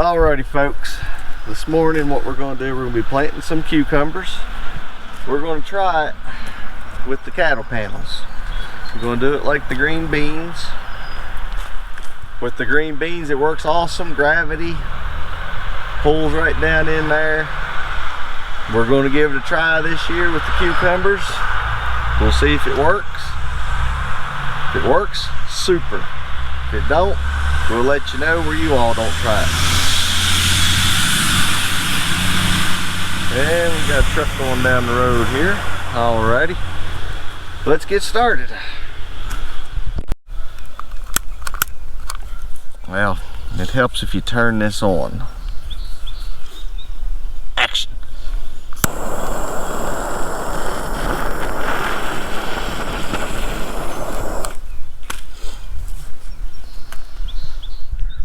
Alrighty folks, this morning what we're going to do, we're going to be planting some cucumbers. We're going to try it with the cattle panels. We're going to do it like the green beans. With the green beans it works awesome. Gravity pulls right down in there. We're going to give it a try this year with the cucumbers. We'll see if it works. If it works, super. If it don't, we'll let you know where you all don't try it. And we got a truck going down the road here. Alrighty, let's get started. Well, it helps if you turn this on. Action.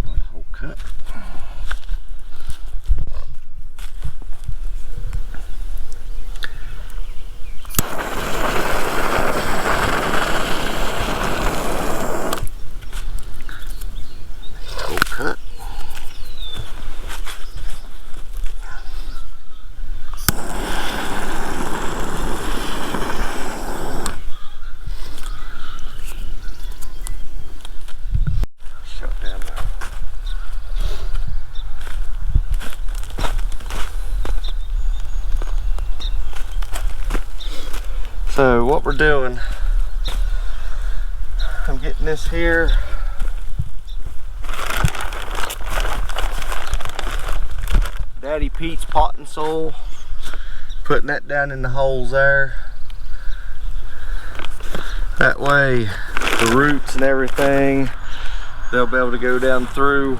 One whole cut. So what we're doing, I'm getting this here Daddy Pete's potting soil, putting that down in the holes there. That way the roots and everything, they'll be able to go down through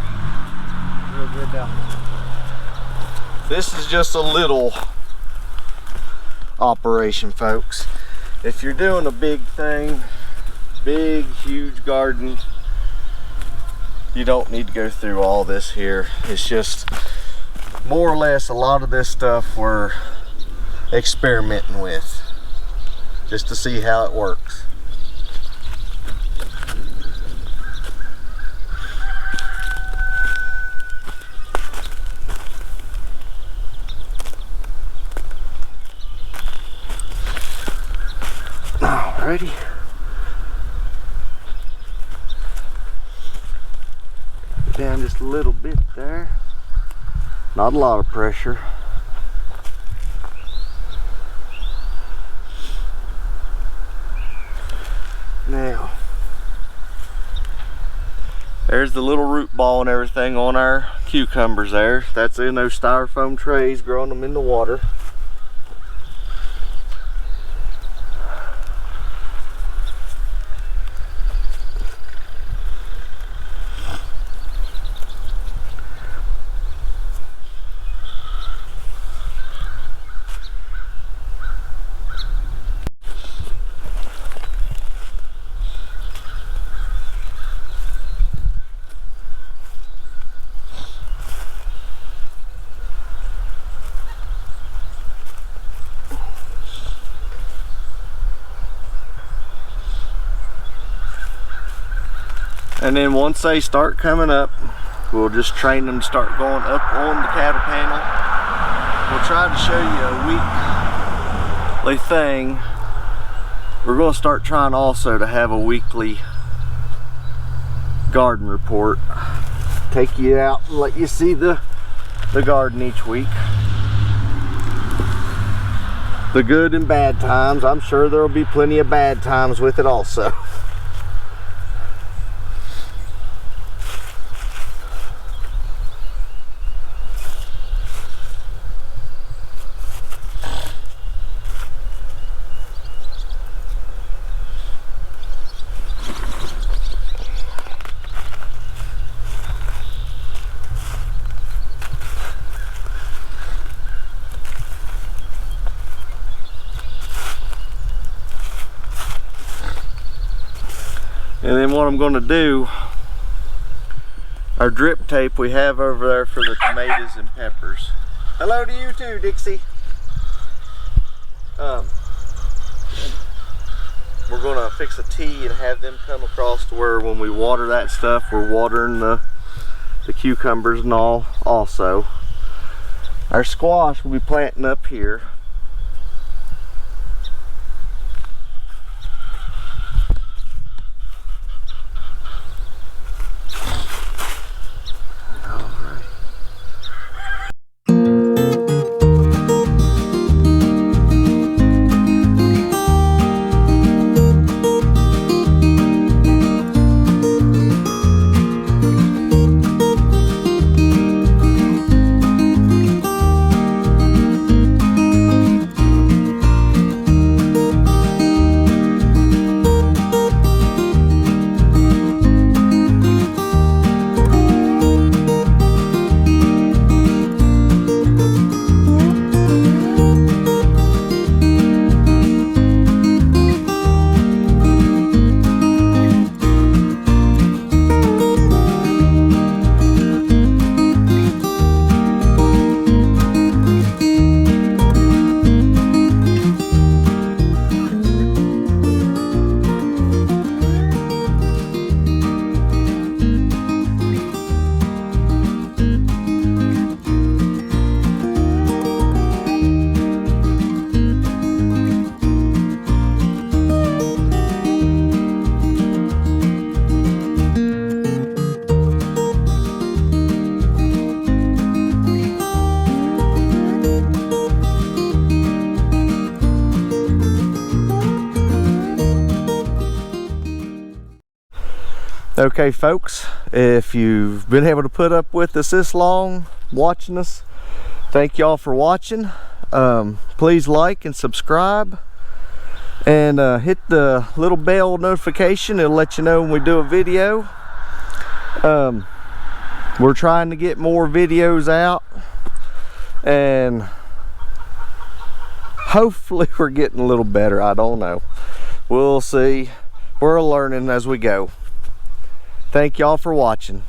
real good down. This is just a little operation, folks. If you're doing a big thing, big huge garden, you don't need to go through all this here. It's just more or less a lot of this stuff we're experimenting with just to see how it works. Alrighty. Down just a little bit there. Not a lot of pressure. Now, there's the little root ball and everything on our cucumbers there. That's in those styrofoam trays, growing them in the water. And then once they start coming up, we'll just train them to start going up on the cattle panel. We'll try to show you a weekly thing. We're going to start trying also to have a weekly garden report. Take you out and let you see the garden each week. The good and bad times. I'm sure there will be plenty of bad times with it also. And then what I'm going to do, our drip tape we have over there for the tomatoes and peppers. Hello to you too, Dixie. We're going to fix a T and have them come across to where when we water that stuff, we're watering the the cucumbers and all also. Our squash we'll be planting up here. Okay folks, if you've been able to put up with us this long watching us, thank y'all for watching. Please like and subscribe, and hit the little bell notification. It'll let you know when we do a video. We're trying to get more videos out, and hopefully we're getting a little better. I don't know, we'll see. We're learning as we go. Thank y'all for watching.